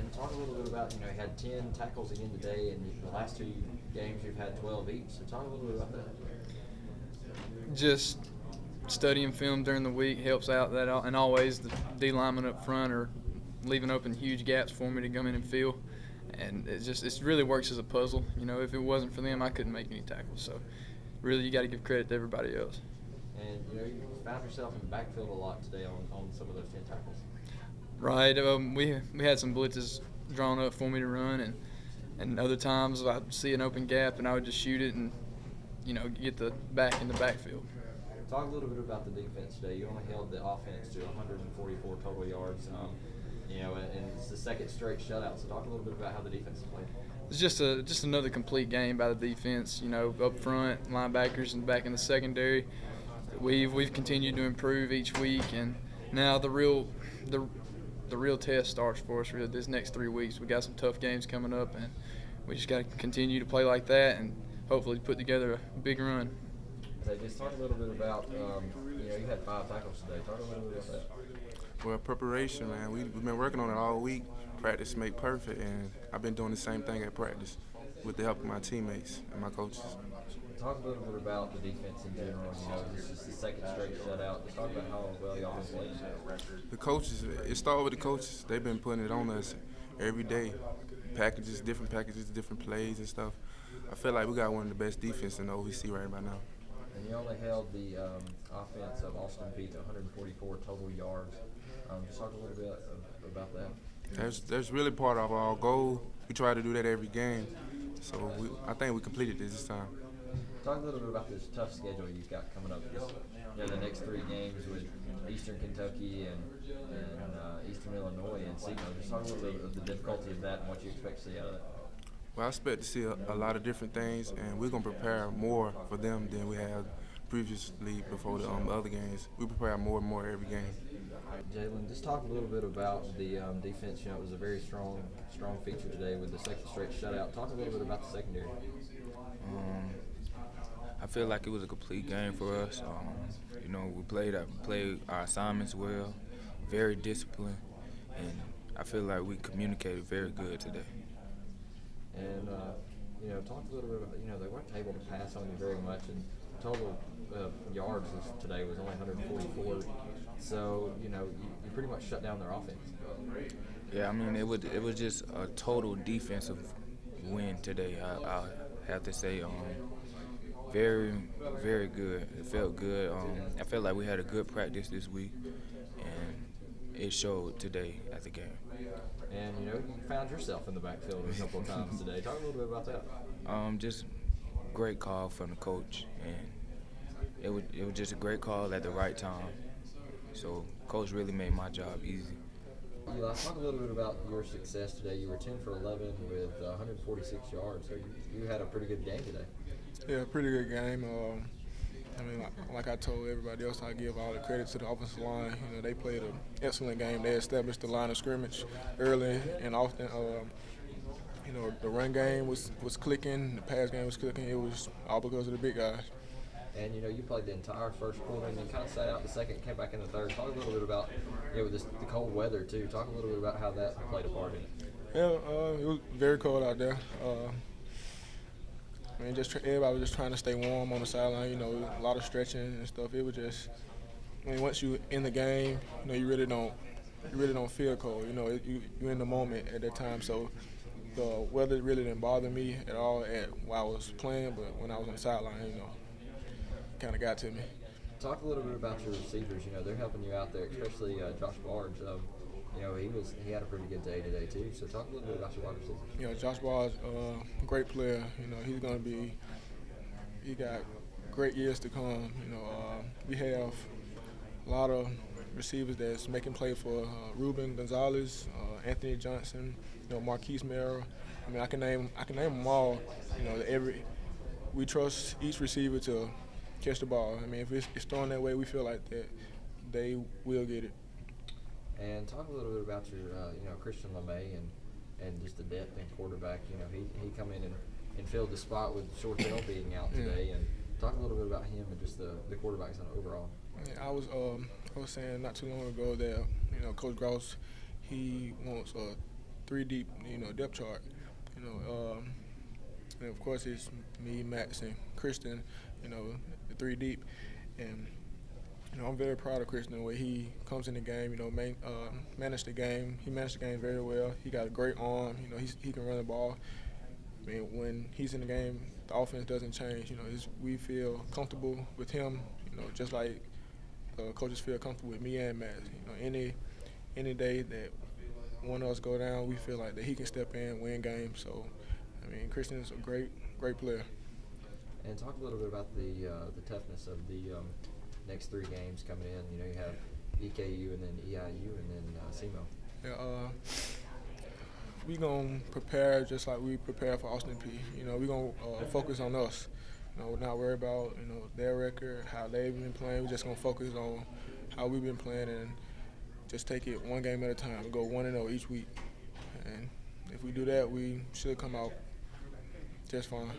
And talk a little bit about, you had 10 tackles again today, and the last two games you've had 12 each. So talk a little bit about that. Just studying film during the week helps out, that, and always the D linemen up front are leaving open huge gaps for me to come in and fill. And it really works as a puzzle. If it wasn't for them, I couldn't make any tackles. So really, you got to give credit to everybody else. And you found yourself in the backfield a lot today on some of those 10 tackles. Right. We had some blitzes drawn up for me to run, and other times I'd see an open gap and I would just shoot it and get the back in the backfield. Talk a little bit about the defense today. You only held the offense to 144 total yards. And it's the second straight shutout. So talk a little bit about how the defense played. It's just another complete game by the defense. Up front, linebackers, and back in the secondary. We've continued to improve each week, and now the real test starts for us. Really, this next 3 weeks, we got some tough games coming up, and we just got to continue to play like that, and hopefully put together a big run. So just talk a little bit about you had 5 tackles today. Talk a little bit about that. Well, preparation, man. We've been working on it all week. Practice make perfect, and I've been doing the same thing at practice with the help of my teammates and my coaches. Talk a little bit about the defense in general. This is the second straight shutout. Just talk about how well y'all been playing. The coaches, it started with the coaches. They've been putting it on us every day. Packages, different plays and stuff. I feel like we got one of the best defenses in the OVC right about now. And you only held the offense of Austin Peay to 144 total yards. Just talk a little bit about that. That's really part of our goal. We try to do that every game. So I think we completed this time. Talk a little bit about this tough schedule you've got coming up. The next 3 games with Eastern Kentucky and Eastern Illinois and Signal. Just talk a little bit of the difficulty of that and what you expect to see out of that. Well, I expect to see a lot of different things, and we're going to prepare more for them than we have previously before the other games. We prepare more and more every game. Jalen, just talk a little bit about the defense. It was a very strong feature today with the second straight shutout. Talk a little bit about the secondary. I feel like it was a complete game for us. We played our assignments well, very disciplined, and I feel like we communicated very good today. And talk a little bit about they weren't able to pass on you very much, and total yards today was only 144. So you pretty much shut down their offense. Yeah, I mean it was just a total defensive win today. I have to say, very, very good. It felt good. I felt like we had a good practice this week, and it showed today at the game. And you found yourself in the backfield a couple of times today. Talk a little bit about that. Just great call from the coach, and it was just a great call at the right time. So coach really made my job easy. Eli, talk a little bit about your success today. You were 10 for 11 with 146 yards. So you had a pretty good game today. Yeah, pretty good game. Like I told everybody else, I give all the credit to the offensive line. They played an excellent game. They established the line of scrimmage early and often. The run game was clicking, the pass game was clicking. It was all because of the big guys. And you played the entire first quarter and then kind of sat out the second, came back in the third. Talk a little bit about with the cold weather too. Talk a little bit about how that played a part in it. Yeah, it was very cold out there. Everybody was just trying to stay warm on the sideline. A lot of stretching and stuff. It was just, once you in the game, you really don't feel cold. You're in the moment at that time. So the weather really didn't bother me at all while I was playing, but when I was on the sideline, it kind of got to me. Talk a little bit about your receivers. They're helping you out there, especially Josh Barge. He had a pretty good day today too. So talk a little bit about your wide receivers. Josh Barge, great player. He's going to be. He got great years to come. We have a lot of receivers that's making play for Ruben Gonzalez, Anthony Johnson, Marquise Mera. I can name them all. We trust each receiver to catch the ball. If it's thrown that way, we feel like that they will get it. And talk a little bit about your, Christian LeMay and just the depth in quarterback. He come in and filled the spot with Shortell being out today. And talk a little bit about him and just the quarterbacks overall. Yeah, I was saying not too long ago that Coach Gross, he wants three deep, depth chart. And of course it's me, Max, and Christian, the three deep. And I'm very proud of Christian the way he comes in the game. Manage the game. He managed the game very well. He got a great arm. He can run the ball. I mean, when he's in the game, the offense doesn't change. We feel comfortable with him. Just like coaches feel comfortable with me and Max. Any day that one of us go down, we feel like that he can step in, win games. So, I mean, Christian's a great player. And talk a little bit about the toughness of the next three games coming in. You have EKU and then EIU and then SEMO. Yeah, we gonna prepare just like we prepare for Austin Peay. We gonna focus on us. We're not worried about their record, how they've been playing. We're just gonna focus on how we've been playing and just take it one game at a time. We go 1-0 each week, and if we do that, we should come out just fine.